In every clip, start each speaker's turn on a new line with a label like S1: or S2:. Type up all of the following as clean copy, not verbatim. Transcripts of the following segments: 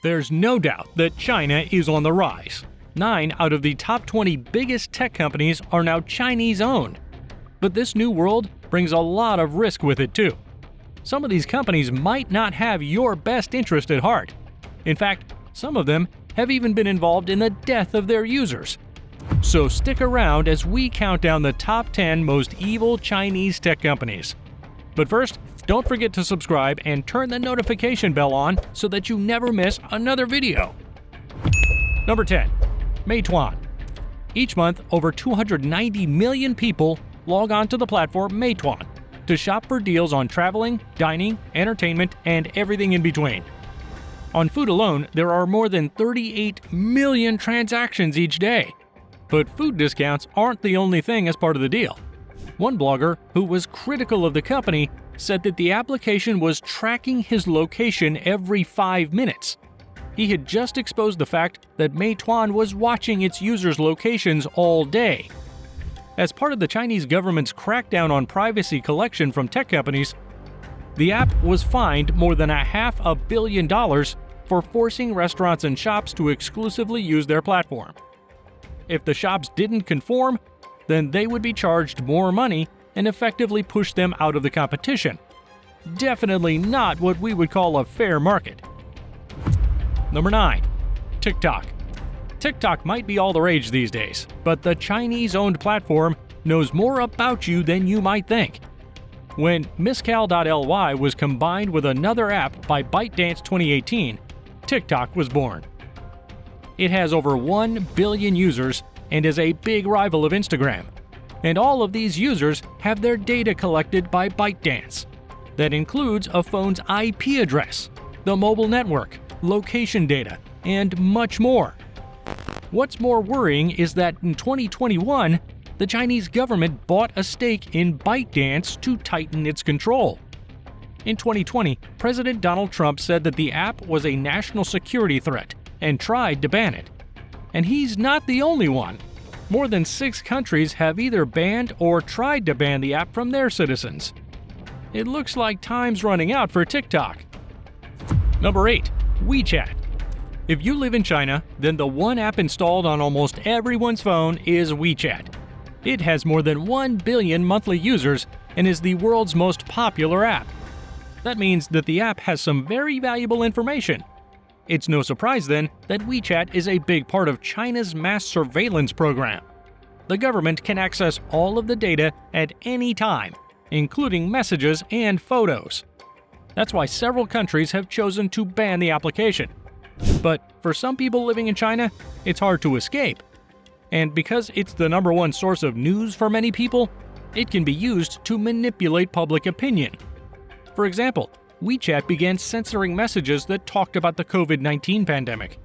S1: There's no doubt that China is on the rise. 9 out of the top 20 biggest tech companies are now Chinese-owned. But this new world brings a lot of risk with it too. Some of these companies might not have your best interest at heart. In fact, some of them have even been involved in the death of their users. So stick around as we count down the top 10 most evil Chinese tech companies. But first, don't forget to subscribe and turn the notification bell on so that you never miss another video. Number 10. Meituan. Each month, over 290 million people log on to the platform Meituan to shop for deals on traveling, dining, entertainment, and everything in between. On food alone, there are more than 38 million transactions each day. But food discounts aren't the only thing as part of the deal. One blogger, who was critical of the company, said that the application was tracking his location every 5 minutes. He had just exposed the fact that Meituan was watching its users' locations all day. As part of the Chinese government's crackdown on privacy collection from tech companies, the app was fined more than $500 million for forcing restaurants and shops to exclusively use their platform. If the shops didn't conform, then they would be charged more money and effectively push them out of the competition. Definitely not what we would call a fair market. Number 9. TikTok. TikTok might be all the rage these days, but the Chinese-owned platform knows more about you than you might think. When Miscal.ly was combined with another app by ByteDance 2018, TikTok was born. It has over 1 billion users and is a big rival of Instagram. And all of these users have their data collected by ByteDance. That includes a phone's IP address, the mobile network, location data, and much more. What's more worrying is that in 2021, the Chinese government bought a stake in ByteDance to tighten its control. In 2020, President Donald Trump said that the app was a national security threat and tried to ban it. And he's not the only one. More than 6 countries have either banned or tried to ban the app from their citizens. It looks like time's running out for TikTok. Number 8. WeChat. If you live in China, then the one app installed on almost everyone's phone is WeChat. It has more than 1 billion monthly users and is the world's most popular app. That means that the app has some very valuable information. It's no surprise then that WeChat is a big part of China's mass surveillance program. The government can access all of the data at any time, including messages and photos. That's why several countries have chosen to ban the application. But for some people living in China, it's hard to escape. And because it's the #1 source of news for many people, it can be used to manipulate public opinion. For example, WeChat began censoring messages that talked about the COVID-19 pandemic.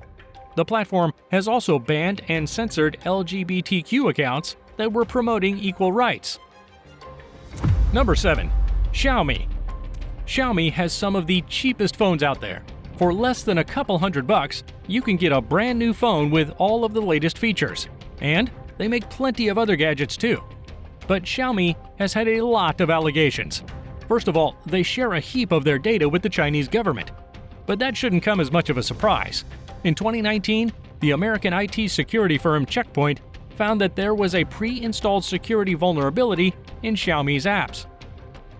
S1: The platform has also banned and censored LGBTQ accounts that were promoting equal rights. Number 7. Xiaomi. Xiaomi has some of the cheapest phones out there. For less than a couple $100, you can get a brand new phone with all of the latest features. And they make plenty of other gadgets too. But Xiaomi has had a lot of allegations. First of all, they share a heap of their data with the Chinese government. But that shouldn't come as much of a surprise. In 2019, the American IT security firm Check Point found that there was a pre-installed security vulnerability in Xiaomi's apps.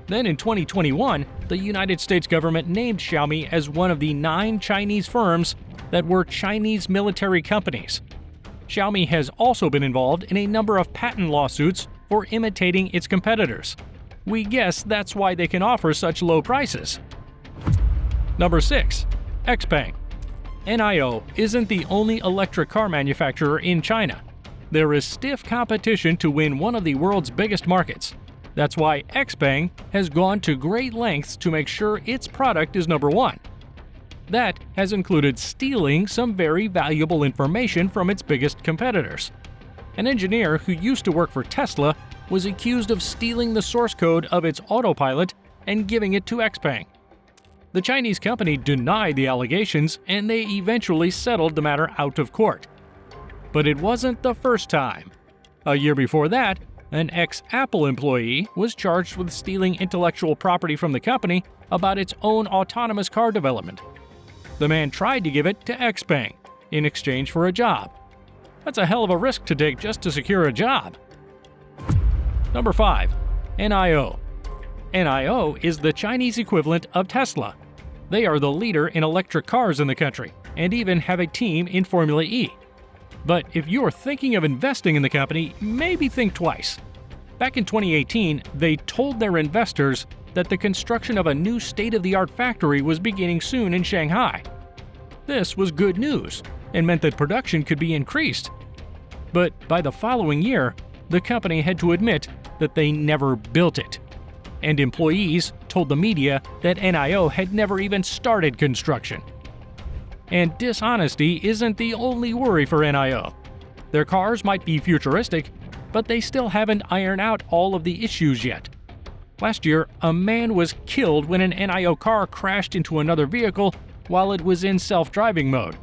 S1: Then in 2021, the United States government named Xiaomi as one of the 9 Chinese firms that were Chinese military companies. Xiaomi has also been involved in a number of patent lawsuits for imitating its competitors. We guess that's why they can offer such low prices. Number 6. Xpeng. NIO isn't the only electric car manufacturer in China. There is stiff competition to win one of the world's biggest markets. That's why Xpeng has gone to great lengths to make sure its product is #1. That has included stealing some very valuable information from its biggest competitors. An engineer who used to work for Tesla was accused of stealing the source code of its autopilot and giving it to Xpeng. The Chinese company denied the allegations and they eventually settled the matter out of court. But it wasn't the first time. A year before that, an ex-Apple employee was charged with stealing intellectual property from the company about its own autonomous car development. The man tried to give it to Xpeng in exchange for a job. That's a hell of a risk to take just to secure a job. Number 5. NIO. NIO is the Chinese equivalent of Tesla. They are the leader in electric cars in the country and even have a team in Formula E. But if you're thinking of investing in the company, maybe think twice. Back in 2018, they told their investors that the construction of a new state-of-the-art factory was beginning soon in Shanghai. This was good news and meant that production could be increased. But by the following year, the company had to admit that they never built it. And employees told the media that NIO had never even started construction. And dishonesty isn't the only worry for NIO. Their cars might be futuristic, but they still haven't ironed out all of the issues yet. Last year, a man was killed when an NIO car crashed into another vehicle while it was in self-driving mode.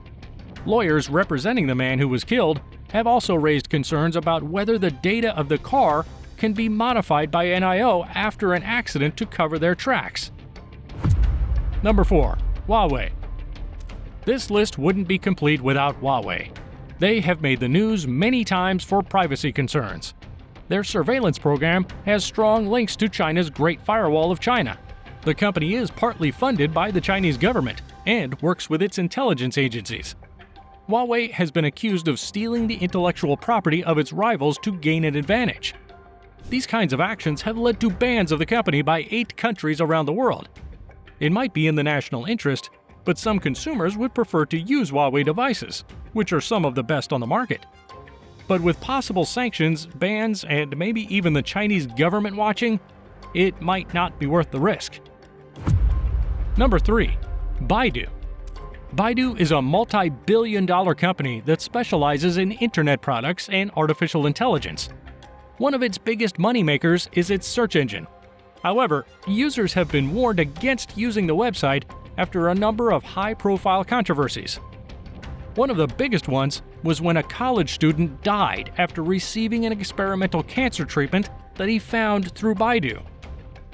S1: Lawyers representing the man who was killed have also raised concerns about whether the data of the car can be modified by NIO after an accident to cover their tracks. Number 4. Huawei. This list wouldn't be complete without Huawei. They have made the news many times for privacy concerns. Their surveillance program has strong links to China's Great Firewall of China. The company is partly funded by the Chinese government and works with its intelligence agencies. Huawei has been accused of stealing the intellectual property of its rivals to gain an advantage. These kinds of actions have led to bans of the company by 8 countries around the world. It might be in the national interest, but some consumers would prefer to use Huawei devices, which are some of the best on the market. But with possible sanctions, bans, and maybe even the Chinese government watching, it might not be worth the risk. Number 3. Baidu. Baidu is a multi-billion-dollar company that specializes in internet products and artificial intelligence. One of its biggest moneymakers is its search engine. However, users have been warned against using the website after a number of high-profile controversies. One of the biggest ones was when a college student died after receiving an experimental cancer treatment that he found through Baidu.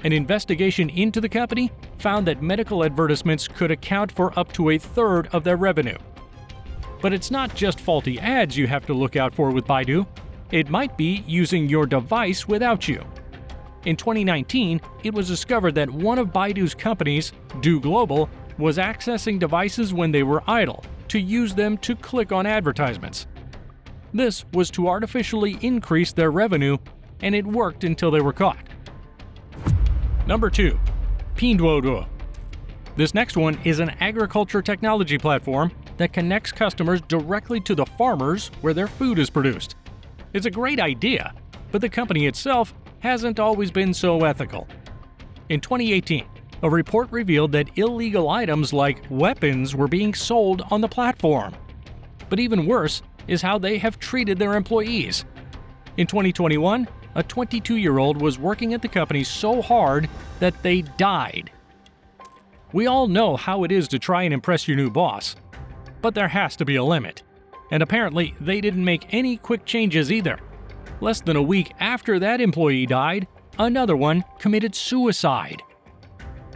S1: An investigation into the company found that medical advertisements could account for up to 1/3 of their revenue. But it's not just faulty ads you have to look out for with Baidu. It might be using your device without you. In 2019, it was discovered that one of Baidu's companies, Do Global, was accessing devices when they were idle to use them to click on advertisements. This was to artificially increase their revenue, and it worked until they were caught. Number 2. Pinwardua. This next one is an agriculture technology platform that connects customers directly to the farmers where their food is produced. It's a great idea, but the company itself hasn't always been so ethical. In 2018, a report revealed that illegal items like weapons were being sold on the platform. But even worse is how they have treated their employees. In 2021, a 22-year-old was working at the company so hard that they died. We all know how it is to try and impress your new boss, but there has to be a limit. And apparently, they didn't make any quick changes either. Less than a week after that employee died, another one committed suicide.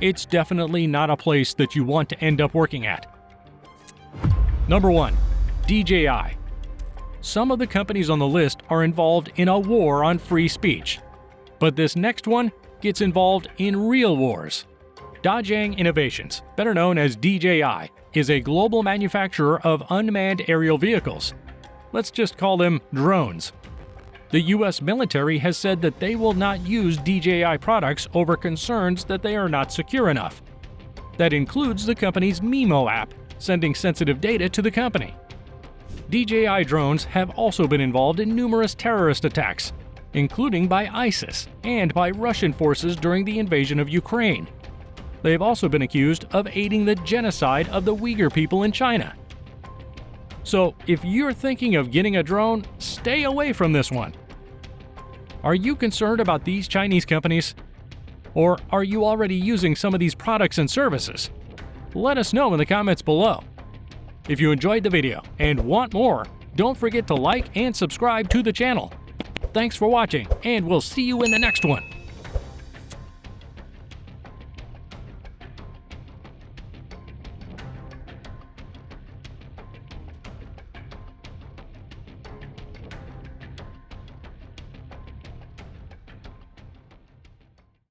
S1: It's definitely not a place that you want to end up working at. Number 1. DJI. Some of the companies on the list are involved in a war on free speech. But this next one gets involved in real wars. Dajang Innovations, better known as DJI, is a global manufacturer of unmanned aerial vehicles. Let's just call them drones. The U.S. military has said that they will not use DJI products over concerns that they are not secure enough. That includes the company's Mimo app, sending sensitive data to the company. DJI drones have also been involved in numerous terrorist attacks, including by ISIS and by Russian forces during the invasion of Ukraine. They have also been accused of aiding the genocide of the Uyghur people in China. So, if you're thinking of getting a drone, stay away from this one. Are you concerned about these Chinese companies? Or are you already using some of these products and services? Let us know in the comments below. If you enjoyed the video and want more, don't forget to like and subscribe to the channel. Thanks for watching, and we'll see you in the next one.